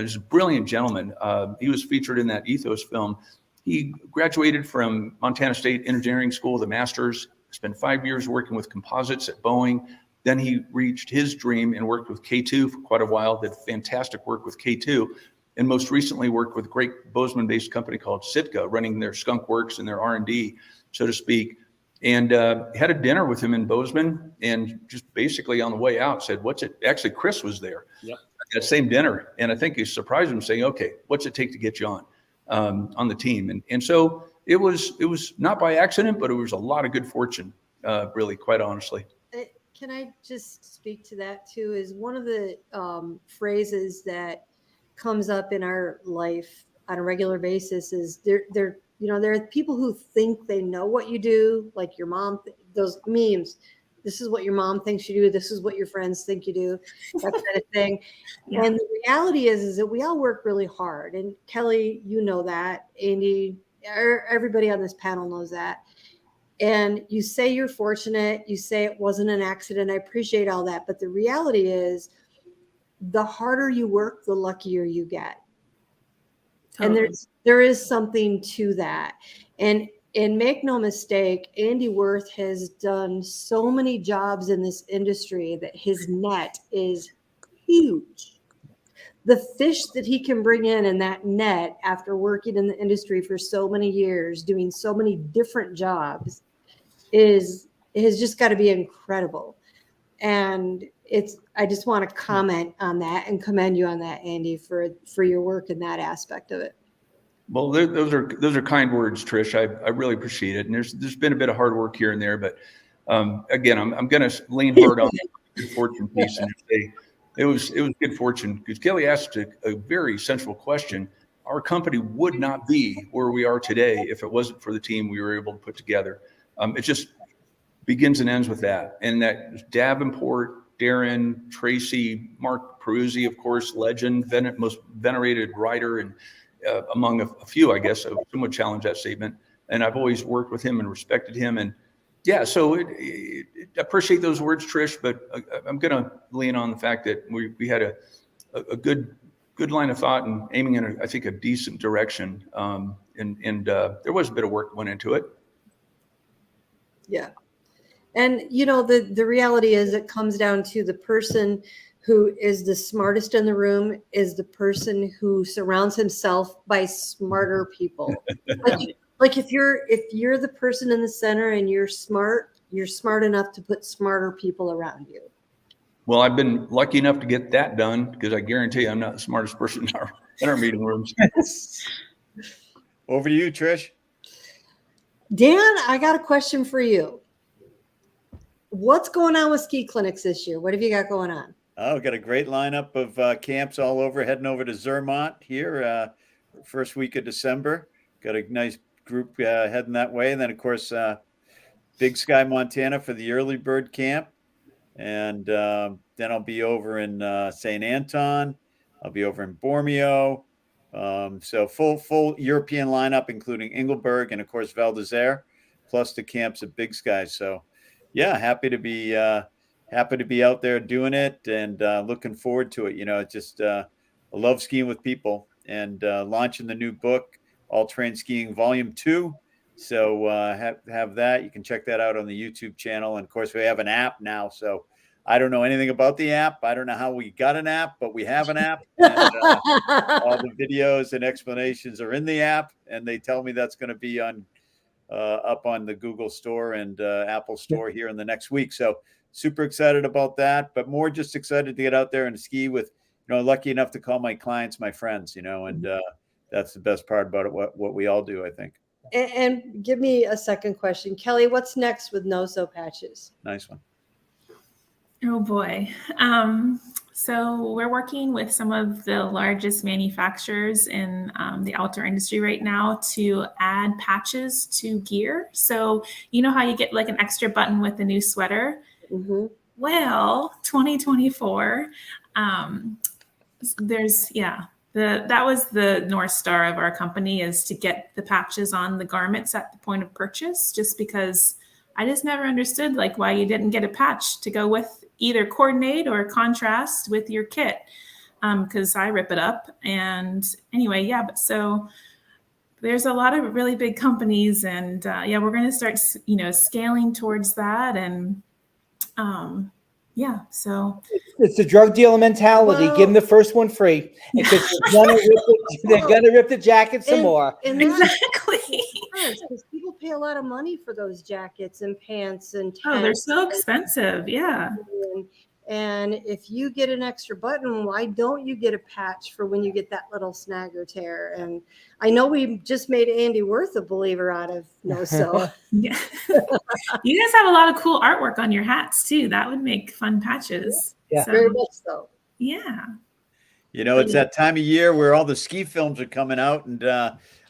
is a brilliant gentleman. He was featured in that Ethos film. He graduated from Montana State Engineering School with a master's, spent 5 years working with composites at Boeing. Then he reached his dream and worked with K2 for quite a while, did fantastic work with K2. And most recently worked with a great Bozeman-based company called Sitka, running their skunk works and their R&D, so to speak. And had a dinner with him in Bozeman, and just basically on the way out said, "What's it?" Actually, Chris was there at that same dinner, and I think he surprised him, saying, "Okay, what's it take to get you on the team?" And so it was not by accident, but it was a lot of good fortune, really, quite honestly. Can I just speak to that too? Is one of the phrases that comes up in our life on a regular basis is there are people who think they know what you do, like your mom, those memes. This is what your mom thinks you do. This is what your friends think you do, that kind of thing. Yeah. And the reality is that we all work really hard. And Kelli, you know that. Andy, everybody on this panel knows that. And you say you're fortunate. You say it wasn't an accident. I appreciate all that. But the reality is, the harder you work, the luckier you get. Totally. And there is something to that. And make no mistake, Andy Wirth has done so many jobs in this industry that his net is huge. The fish that he can bring in that net after working in the industry for so many years, doing so many different jobs, has just got to be incredible. And I just want to comment on that and commend you on that, Andy, for your work in that aspect of it. Well, those are kind words, Trish. I really appreciate it. And there's been a bit of hard work here and there, but again, I'm going to lean hard on the good fortune piece and say it was good fortune, because Kelli asked a very central question. Our company would not be where we are today if it wasn't for the team we were able to put together. It just begins and ends with that. And that Davenport, Darren, Tracy, Mark Peruzzi, of course, legend, most venerated writer, and among a few, I guess, I would challenge that statement. And I've always worked with him and respected him. And yeah, so I appreciate those words, Trish, but I'm going to lean on the fact that we had a good line of thought and aiming in, I think, a decent direction. And there was a bit of work went into it. Yeah. And, the reality is it comes down to the person who is the smartest in the room is the person who surrounds himself by smarter people. Like if you're the person in the center and you're smart enough to put smarter people around you. Well, I've been lucky enough to get that done, because I guarantee I'm not the smartest person in our meeting rooms. Over to you, Trish. Dan, I got a question for you. what's going on with ski clinics this year? What have you got going on? Oh, got a great lineup of camps all over, heading over to Zermatt here, first week of December. Got a nice group heading that way. And then, of course, Big Sky, Montana for the early bird camp. And then I'll be over in St. Anton. I'll be over in Bormio. So full European lineup, including Engelberg and, of course, Val d'Isère, plus the camps at Big Sky. So, yeah, happy to be out there doing it and looking forward to it. You know, it's just I love skiing with people and launching the new book, All Terrain Skiing Volume 2. So have that. You can check that out on the YouTube channel. And, of course, we have an app now. So I don't know anything about the app. I don't know how we got an app, but we have an app. And, all the videos and explanations are in the app. And they tell me that's going to be on up on the Google Store and Apple Store here in the next week. So super excited about that, but more just excited to get out there and ski with, you know, lucky enough to call my clients my friends, you know, and that's the best part about it, what we all do, I think. And give me a second question. Kelli, what's next with Noso patches? Nice one. Oh boy. So we're working with some of the largest manufacturers in the outdoor industry right now to add patches to gear. So you know how you get like an extra button with a new sweater? Mm-hmm. Well, 2024, that was the North Star of our company, is to get the patches on the garments at the point of purchase, just because I just never understood like why you didn't get a patch to go with either coordinate or contrast with your kit, because I rip it up. And anyway, yeah, but so there's a lot of really big companies, and we're going to start, you know, scaling towards that. And so it's the drug dealer mentality. Give them the first one free, because they're gonna rip the jacket some more. And exactly, because people pay a lot of money for those jackets and pants and tents. Oh, they're so expensive. Yeah. And if you get an extra button, why don't you get a patch for when you get that little snag or tear? And I know we just made Andy Wirth a believer out of Noso. Yeah. You guys have a lot of cool artwork on your hats too. That would make fun patches. Yeah, very much so. Yeah. You know, it's that time of year where all the ski films are coming out, and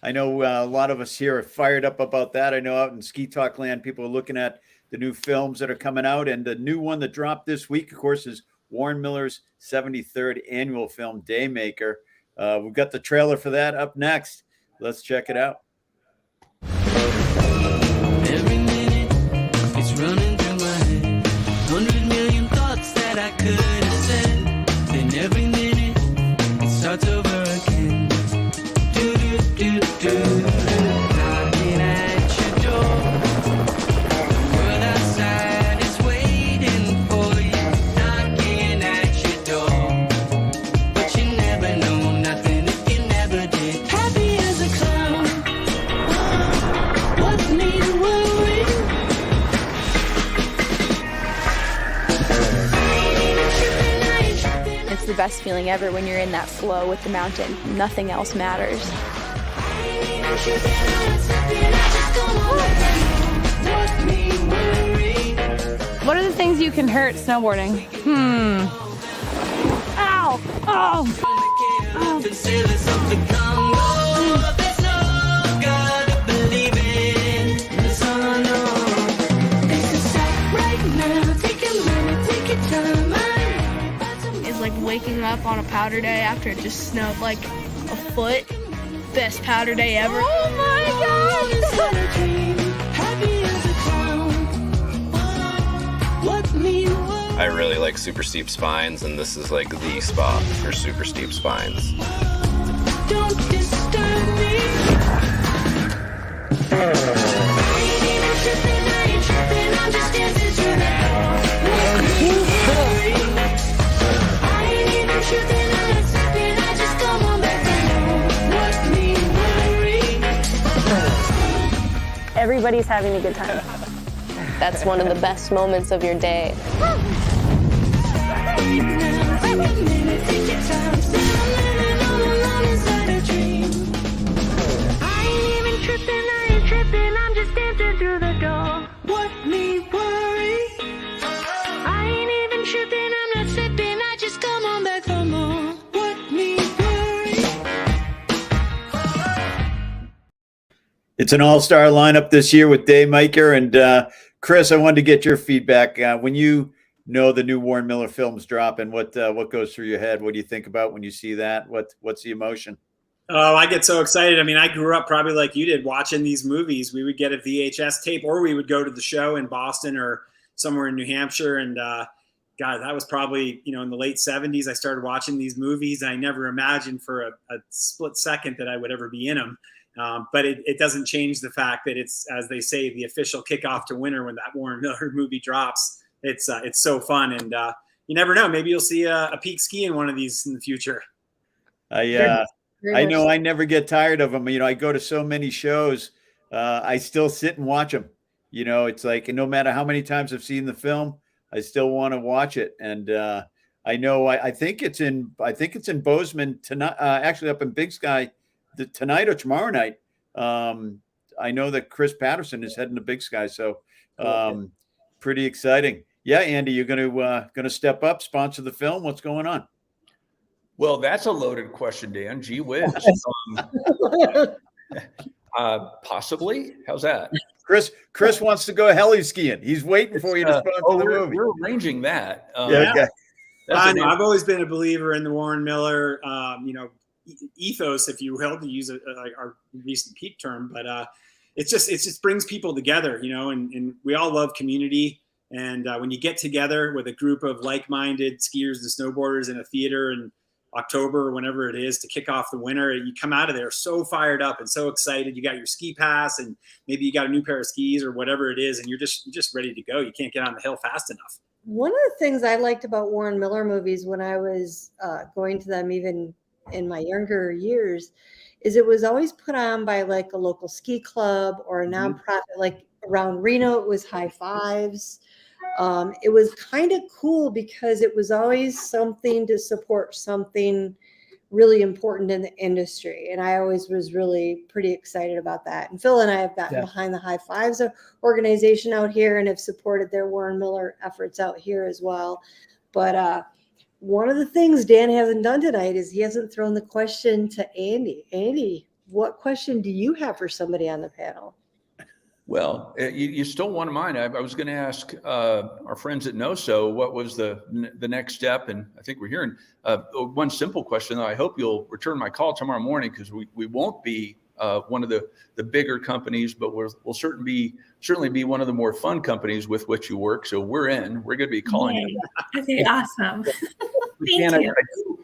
I know a lot of us here are fired up about that. I know out in SkiTalk land, people are looking at the new films that are coming out, and the new one that dropped this week, of course, is Warren Miller's 73rd annual film, Daymaker. We've got the trailer for that up next. Let's check it out. Every minute, it's running through my head. 100 million thoughts that I could have said. Then every minute, it starts over again. Do, do, do, do. Knocking at your door. It's the best feeling ever when you're in that flow with the mountain. Nothing else matters. What are the things you can hurt snowboarding? Ow! Oh! It's like waking up on a powder day after it just snowed like a foot. Best powder day ever. Oh my God! I really like super steep spines, and this is like the spot for super steep spines. Don't disturb me. I'm just dancing through the Everybody's having a good time. That's one of the best moments of your day. I'm just dancing through the door. What me worry? It's an all-star lineup this year with Dave Maker and Chris. I wanted to get your feedback when you know the new Warren Miller film's dropping. What goes through your head? What do you think about when you see that? What's the emotion? Oh, I get so excited. I mean, I grew up probably like you did watching these movies. We would get a VHS tape, or we would go to the show in Boston or somewhere in New Hampshire. And God, that was probably, in the late 70s. I started watching these movies. I never imagined for a split second that I would ever be in them. But it doesn't change the fact that it's, as they say, the official kickoff to winter when that Warren Miller movie drops. It's so fun. And you never know. Maybe you'll see a peak ski in one of these in the future. I know I never get tired of them. I go to so many shows. I still sit and watch them. It's like, no matter how many times I've seen the film, I still want to watch it. And I know I think it's in Bozeman tonight, actually up in Big Sky tonight or tomorrow night. I know that Chris Patterson is heading to Big Sky. So pretty exciting. Yeah, Andy, you're gonna step up, sponsor the film. What's going on? Well, that's a loaded question, Dan. Gee whiz. Possibly. How's that? Chris wants to go heli skiing. He's waiting for you to sponsor the movie. We're arranging that. Okay. I know. I've always been a believer in the Warren Miller, ethos, if you will, to use our recent peak term. But it just brings people together, and we all love community. And when you get together with a group of like-minded skiers and snowboarders in a theater in October or whenever it is to kick off the winter, you come out of there so fired up and so excited. You got your ski pass and maybe you got a new pair of skis or whatever it is, and you're just ready to go. You can't get on the hill fast enough. One of the things I liked about Warren Miller movies when I was going to them, even in my younger years, is it was always put on by like a local ski club or a nonprofit. Like around Reno, it was High Fives. It was kind of cool because it was always something to support something really important in the industry. And I always was really pretty excited about that. And Phil and I have gotten behind the High Fives organization out here and have supported their Warren Miller efforts out here as well. But one of the things Dan hasn't done tonight is he hasn't thrown the question to Andy. Andy, what question do you have for somebody on the panel? Well, you stole one of mine. I was going to ask our friends at Noso what was the next step, and I think we're hearing one simple question. Though I hope you'll return my call tomorrow morning because we won't be one of the bigger companies, but we'll certainly be one of the more fun companies with which you work. So we're going to be calling you. Okay, awesome. Thank you.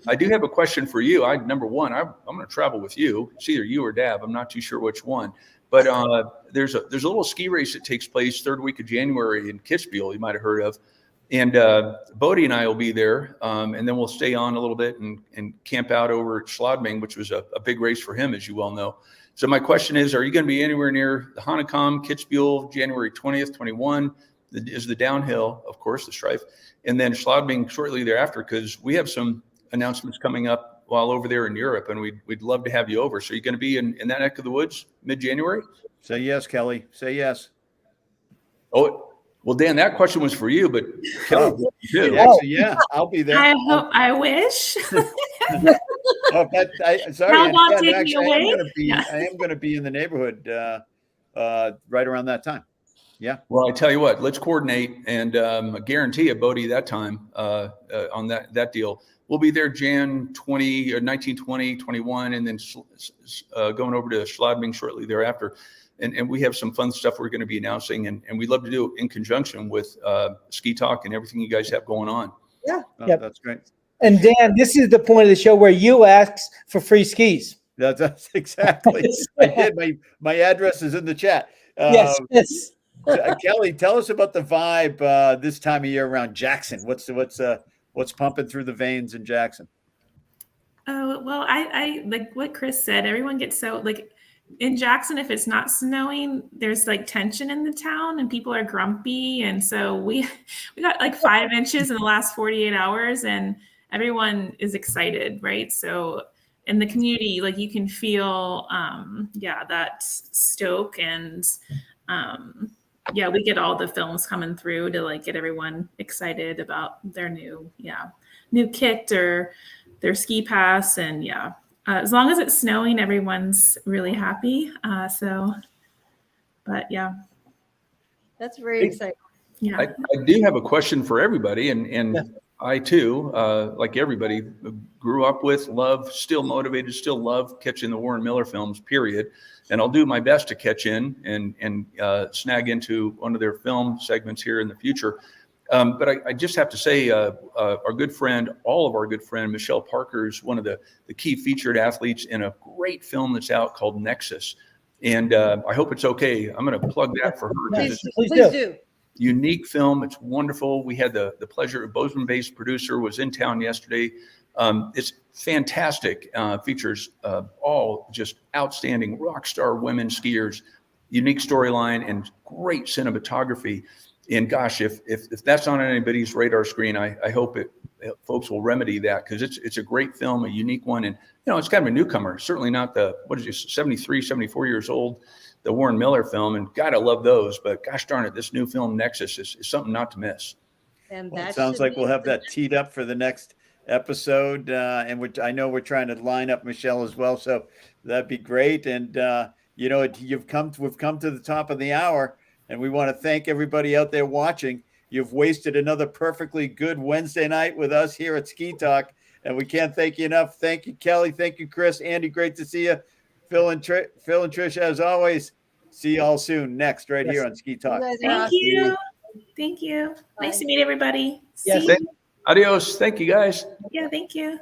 I do have a question for you. Number one, I'm going to travel with you. It's either you or Dab. I'm not too sure which one. But there's a little ski race that takes place third week of January in Kitzbühel, you might have heard of. And Bodie and I will be there. And then we'll stay on a little bit and camp out over at Schladming, which was a big race for him, as you well know. So my question is, are you going to be anywhere near the Hanekom, Kitzbühel, January 20th, 21? Is the downhill, of course, the Strife. And then Schladming shortly thereafter, because we have some announcements coming up while over there in Europe, and we'd love to have you over. So you're going to be in that neck of the woods mid-January? Say yes, Kelly. Say yes. Oh, well, Dan, that question was for you, but Kelly, too. Actually, yeah, I'll be there. I wish. Sorry, I am going to be in the neighborhood right around that time. Yeah. Well, I tell you what, let's coordinate, and I guarantee you, Bodie, that time on that deal. We'll be there Jan 20 or 19, 20, 21, and then going over to Schladming shortly thereafter. And we have some fun stuff we're going to be announcing, and we'd love to do it in conjunction with SkiTalk and everything you guys have going on. Yeah. That's great. And Dan, this is the point of the show where you ask for free skis. That's exactly. I did. My address is in the chat. Yes. Kelly, tell us about the vibe this time of year around Jackson. What's pumping through the veins in Jackson? Oh, well, I like what Chris said. Everyone gets so like in Jackson, if it's not snowing, there's like tension in the town and people are grumpy. And so we got like 5 inches in the last 48 hours and everyone is excited, right? So in the community, like you can feel, that stoke and, we get all the films coming through to like get everyone excited about their new kit or their ski pass. And as long as it's snowing, everyone's really happy. So But yeah. That's very exciting. Yeah. I do have a question for everybody, and I too, like everybody, grew up with, love, still motivated, still love catching the Warren Miller films, period. And I'll do my best to catch in and snag into one of their film segments here in the future. But I just have to say, our good friend, all of our good friend, Michelle Parker is one of the key featured athletes in a great film that's out called Nexus. And I hope it's okay. I'm going to plug that for her. Please do. Unique film. It's wonderful. We had the pleasure of Bozeman-based producer was in town yesterday. It's fantastic. Features all just outstanding rock star women skiers, unique storyline, and great cinematography. And gosh, if that's on anybody's radar screen, I hope folks will remedy that, because it's a great film, a unique one. And, you know, it's kind of a newcomer, certainly not 73, 74 years old, the Warren Miller film. And God, I love those. But gosh darn it, this new film, Nexus, is something not to miss. And well, it sounds like we'll have that teed up for the next episode. And I know we're trying to line up Michelle as well. So that'd be great. And, you know, we've come to the top of the hour. And we want to thank everybody out there watching. You've wasted another perfectly good Wednesday night with us here at SkiTalk, and we can't thank you enough. Thank you, Kelly. Thank you, Chris. Andy, great to see you. Phil and Tricia, as always. See you all soon. Next, right here on SkiTalk. Thank you. Thank you. Nice to meet everybody. Yes. Adios. Thank you, guys. Yeah, thank you.